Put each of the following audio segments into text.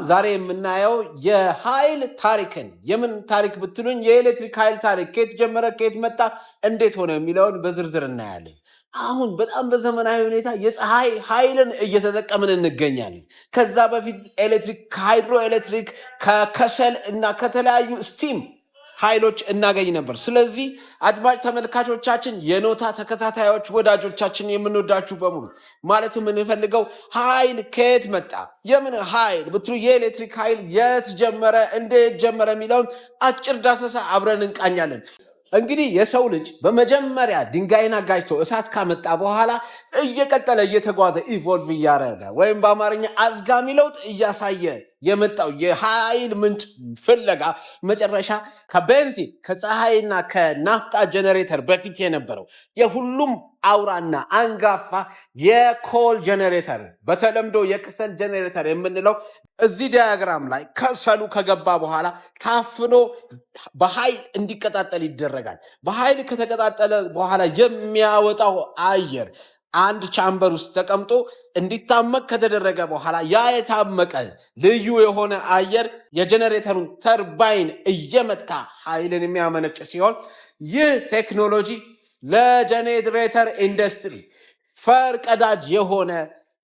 ዛሬ የምናየው የኃይል ታሪክን የምን ታሪክ ብትሉኝ የኤሌክትሪክ ኃይል ታሪክ ከየት ጀመረ ከየት መጣ እንዴት ሆነ የሚለውን በዝርዝር እናያለን። አሁን በጣም በዘመናዊ ሁኔታ የፀሐይ ኃይልን እየተጠቀምን እንገኛለን። ከዛ በፊት ኤሌክትሪክ ከሃይድሮ ኤሌክትሪክ ከከሰል እና ከተለያዩ ስቲም ኃይሎች እናገኝ ነበር። ስለዚህ አድማጭ ተመልካቾቻችን የኖታ ተከታታዮች ወዳጆቻችን የምንወዳችሁ በሙሉ ማለት የምንፈልገው ኃይል ከየት መጣ የምን ኃይል ብትሉ የኤሌክትሪክ ኃይል የት ጀመረ እንዴት ጀመረ የሚለውን አጭር ዳሰሳ አብረን እንቃኛለን። እንግዲህ የሰው ልጅ በመጀመሪያ ድንጋይን አጋጭቶ እሳት ካመጣ በኋላ እየቀጠለ እየተጓዘ ኢቮልቭ እያደረገ ወይም በአማርኛ አዝጋሚ ለውጥ እያሳየ የመጣው የኃይል ምንጭ ፍለጋ መጨረሻ ከቤንዚን ከፀሐይና ከናፍጣ ጀነሬተር በፊት የነበረው የሁሉም አውራና አንጋፋ የኮል ጀነሬተር በተለምዶ የከሰል ጀነሬተር የምንለው እዚህ ዲያግራም ላይ ከሰሉ ከገባ በኋላ ታፍኖ በኃይል እንዲቀጣጠል ይደረጋል። በኃይል ከተቀጣጠለ በኋላ የሚያወጣው አየር አንድ ቻምበር ውስጥ ተቀምጦ እንዲታመቅ ከተደረገ በኋላ ያ የታመቀ ልዩ የሆነ አየር የጀነሬተሩን ተርባይን እየመታ ኃይልን የሚያመነጭ ሲሆን ይህ ቴክኖሎጂ ለጀነሬተር ኢንዱስትሪ ፈርቀዳጅ የሆነ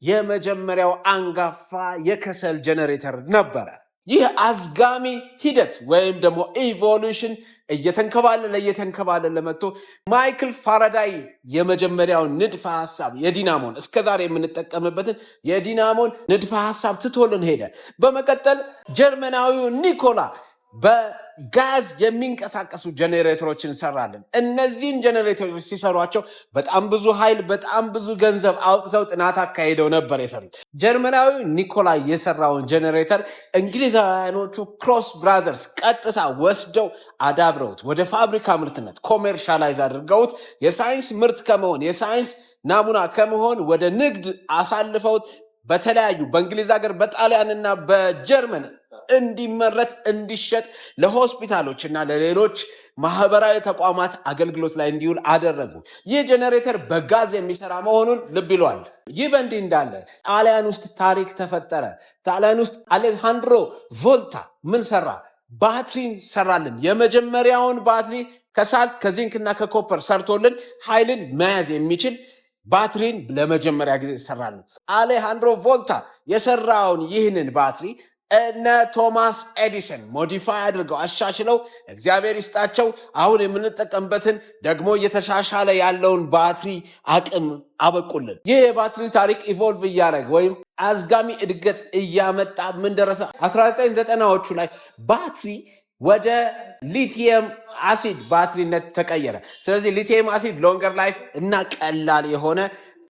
የመጀመሪያው አንጋፋ የከሰል ጀነሬተር ነበረ። ይህ አዝጋሚ ሂደት ወይም ደግሞ ኢቮሉሽን እየተንከባለለ መጥቶ ማይክል ፋራዳይ የመጀመሪያውን ንድፈ ሐሳብ የዲናሞን እስከዛሬ የምንጠቀምበትን የዲናሞን ንድፈ ሐሳብ ትቶልን ሄደ። በመቀጠል ጀርመናዊው ኒኮላ በጋዝ የሚንቀሳቀሱ ጀነሬተሮችን ሰራልን። እነዚህን ጀነሬተሮች ሲሰሯቸው በጣም ብዙ ኃይል በጣም ብዙ ገንዘብ አውጥተው ጥናት አካሂደው ነበር የሰሩት። ጀርመናዊ ኒኮላይ የሰራውን ጀነሬተር እንግሊዛውያኖቹ ክሮስ ብራዘርስ ቀጥታ ወስደው አዳብረውት ወደ ፋብሪካ ምርትነት ኮሜርሻላይዝ አድርገውት የሳይንስ ምርት ከመሆን የሳይንስ ናሙና ከመሆን ወደ ንግድ አሳልፈውት በተለያዩ በእንግሊዝ ሀገር በጣሊያንና በጀርመን እንዲመረት እንዲሸጥ ለሆስፒታሎች እና ለሌሎች ማህበራዊ ተቋማት አገልግሎት ላይ እንዲውል አደረጉ። ይህ ጀነሬተር በጋዝ የሚሰራ መሆኑን ልብ ይሏል። ይህ በእንዲህ እንዳለ ጣሊያን ውስጥ ታሪክ ተፈጠረ። ጣሊያን ውስጥ አሌክሳንድሮ ቮልታ ምን ሰራ? ባትሪን ሰራልን። የመጀመሪያውን ባትሪ ከሳልት ከዚንክና ከኮፐር ሰርቶልን ኃይልን መያዝ የሚችል ባትሪን ለመጀመሪያ ጊዜ ሰራልን። አሌክሳንድሮ ቮልታ የሰራውን ይህንን ባትሪ እነ ቶማስ ኤዲሰን ሞዲፋይ አድርገው አሻሽለው እግዚአብሔር ይስጣቸው አሁን የምንጠቀምበትን ደግሞ እየተሻሻለ ያለውን ባትሪ አቅም አበቁልን። ይህ የባትሪ ታሪክ ኢቮልቭ እያደረገ ወይም አዝጋሚ እድገት እያመጣ ምን ደረሰ? 1990ዎቹ ላይ ባትሪ ወደ ሊቲየም አሲድ ባትሪነት ተቀየረ። ስለዚህ ሊቲየም አሲድ ሎንገር ላይፍ እና ቀላል የሆነ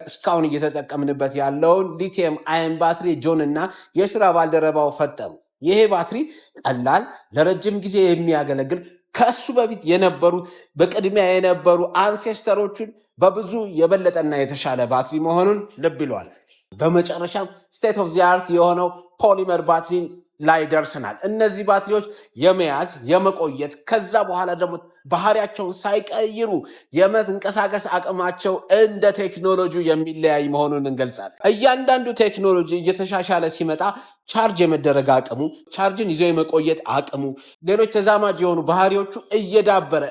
እስካሁን እየተጠቀምንበት ያለውን ሊቲየም አየን ባትሪ ጆን እና የስራ ባልደረባው ፈጠሩ። ይሄ ባትሪ ቀላል ለረጅም ጊዜ የሚያገለግል ከሱ በፊት የነበሩ በቅድሚያ የነበሩ አንሴስተሮቹን በብዙ የበለጠና የተሻለ ባትሪ መሆኑን ልብ ይለዋል። በመጨረሻም ስቴት ኦፍ ዚ አርት የሆነው ፖሊመር ባትሪ ላይ ደርሰናል። እነዚህ ባትሪዎች የመያዝ የመቆየት ከዛ በኋላ ደግሞ ባህሪያቸውን ሳይቀይሩ የመንቀሳቀስ አቅማቸው እንደ ቴክኖሎጂ የሚለያይ መሆኑን እንገልጻለን። እያንዳንዱ ቴክኖሎጂ እየተሻሻለ ሲመጣ ቻርጅ የመደረግ አቅሙ፣ ቻርጅን ይዞ የመቆየት አቅሙ፣ ሌሎች ተዛማጅ የሆኑ ባህሪዎቹ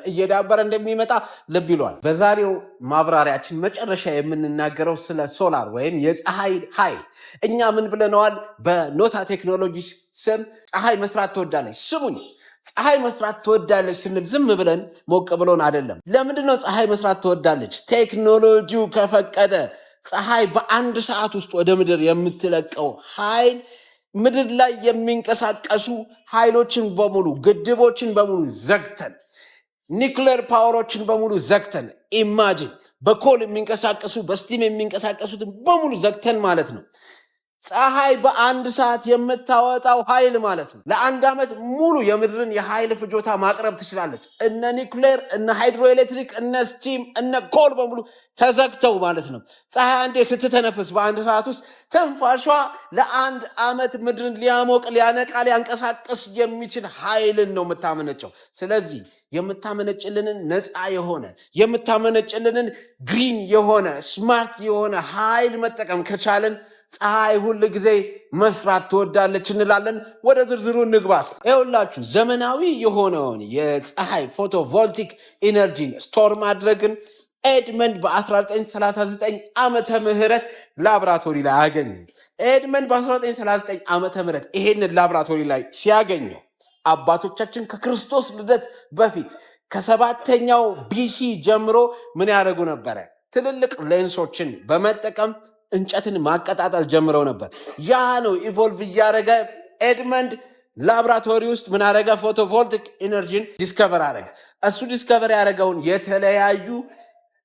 እየዳበረ እንደሚመጣ ልብ ይሏል። በዛሬው ማብራሪያችን መጨረሻ የምንናገረው ስለ ሶላር ወይም የፀሐይ ኃይል። እኛ ምን ብለነዋል? በኖታ ቴክኖሎጂ ስም ፀሐይ መስራት ትወዳለች። ስሙኝ፣ ፀሐይ መስራት ትወዳለች ስንል ዝም ብለን ሞቅ ብሎን አይደለም። ለምንድነው ፀሐይ መስራት ትወዳለች? ቴክኖሎጂው ከፈቀደ ፀሐይ በአንድ ሰዓት ውስጥ ወደ ምድር የምትለቀው ኃይል ምድር ላይ የሚንቀሳቀሱ ኃይሎችን በሙሉ ግድቦችን በሙሉ ዘግተን ኒውክሌር ፓወሮችን በሙሉ ዘግተን ኢማጂን በኮል የሚንቀሳቀሱ በስቲም የሚንቀሳቀሱትን በሙሉ ዘግተን ማለት ነው። ፀሐይ በአንድ ሰዓት የምታወጣው ኃይል ማለት ነው ለአንድ ዓመት ሙሉ የምድርን የኃይል ፍጆታ ማቅረብ ትችላለች። እነ ኒውክሌር እነ ሃይድሮኤሌክትሪክ እነ ስቲም እነ ኮል በሙሉ ተዘግተው ማለት ነው። ፀሐይ አንዴ ስትተነፍስ በአንድ ሰዓት ውስጥ ትንፋሿ ለአንድ ዓመት ምድርን ሊያሞቅ ሊያነቃ ሊያንቀሳቅስ የሚችል ኃይልን ነው የምታመነጨው። ስለዚህ የምታመነጭልንን ነፃ የሆነ የምታመነጭልንን ግሪን የሆነ ስማርት የሆነ ኃይል መጠቀም ከቻለን ፀሐይ ሁል ጊዜ መስራት ትወዳለች እንላለን። ወደ ዝርዝሩ እንግባስ። ይኸውላችሁ ዘመናዊ የሆነውን የፀሐይ ፎቶቮልቲክ ኢነርጂን ስቶር ማድረግን ኤድመንድ በ1939 ዓመተ ምህረት ላብራቶሪ ላይ አገኘ። ኤድመንድ በ1939 ዓመተ ምህረት ይሄንን ላብራቶሪ ላይ ሲያገኘው አባቶቻችን ከክርስቶስ ልደት በፊት ከ7ኛው ቢሲ ጀምሮ ምን ያደርጉ ነበረ? ትልልቅ ሌንሶችን በመጠቀም እንጨትን ማቀጣጠል ጀምረው ነበር። ያ ነው ኢቮልቭ እያደረገ ኤድመንድ ላብራቶሪ ውስጥ ምን አደረገ? ፎቶቮልቲክ ኢነርጂን ዲስከቨር አደረገ። እሱ ዲስከቨር ያደረገውን የተለያዩ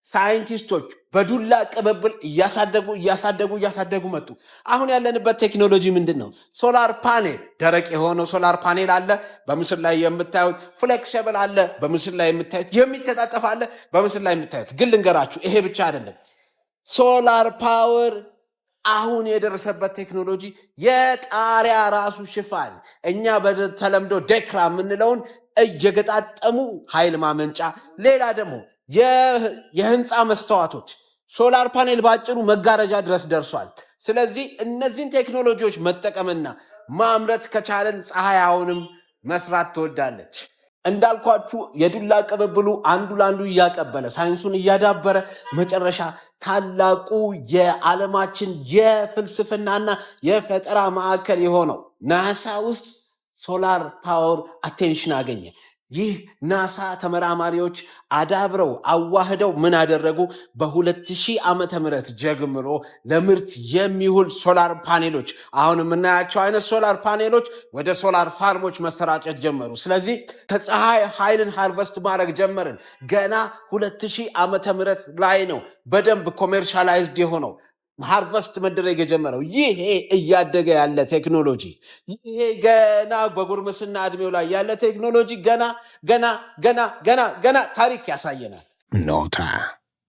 ሳይንቲስቶች በዱላ ቅብብል እያሳደጉ መጡ። አሁን ያለንበት ቴክኖሎጂ ምንድን ነው? ሶላር ፓኔል፣ ደረቅ የሆነው ሶላር ፓኔል አለ በምስል ላይ የምታዩት፣ ፍሌክሲብል አለ በምስል ላይ የምታዩት፣ የሚተጣጠፍ አለ በምስል ላይ የምታዩት። ግን ልንገራችሁ ይሄ ብቻ አይደለም። ሶላር ፓወር አሁን የደረሰበት ቴክኖሎጂ የጣሪያ ራሱ ሽፋን እኛ በተለምዶ ዴክራ የምንለውን እየገጣጠሙ ኃይል ማመንጫ፣ ሌላ ደግሞ የህንፃ መስተዋቶች፣ ሶላር ፓኔል ባጭሩ መጋረጃ ድረስ ደርሷል። ስለዚህ እነዚህን ቴክኖሎጂዎች መጠቀምና ማምረት ከቻለን ፀሐይ አሁንም መስራት ትወዳለች። እንዳልኳችሁ የዱላ ቅብብሉ አንዱ ለአንዱ እያቀበለ ሳይንሱን እያዳበረ መጨረሻ ታላቁ የዓለማችን የፍልስፍናና የፈጠራ ማዕከል የሆነው ናሳ ውስጥ ሶላር ፓወር አቴንሽን አገኘ። ይህ ናሳ ተመራማሪዎች አዳብረው አዋህደው ምን አደረጉ? በ2000 ዓመተ ምህረት ጀምሮ ለምርት የሚውል ሶላር ፓኔሎች፣ አሁን የምናያቸው አይነት ሶላር ፓኔሎች ወደ ሶላር ፋርሞች መሰራጨት ጀመሩ። ስለዚህ ከፀሐይ ኃይልን ሃርቨስት ማድረግ ጀመርን። ገና 2000 ዓመተ ምህረት ላይ ነው በደንብ ኮሜርሻላይዝድ የሆነው ሃርቨስት መደረግ የጀመረው። ይሄ እያደገ ያለ ቴክኖሎጂ፣ ይሄ ገና በጉርምስና እድሜው ላይ ያለ ቴክኖሎጂ ገና ታሪክ ያሳየናል። ኖታ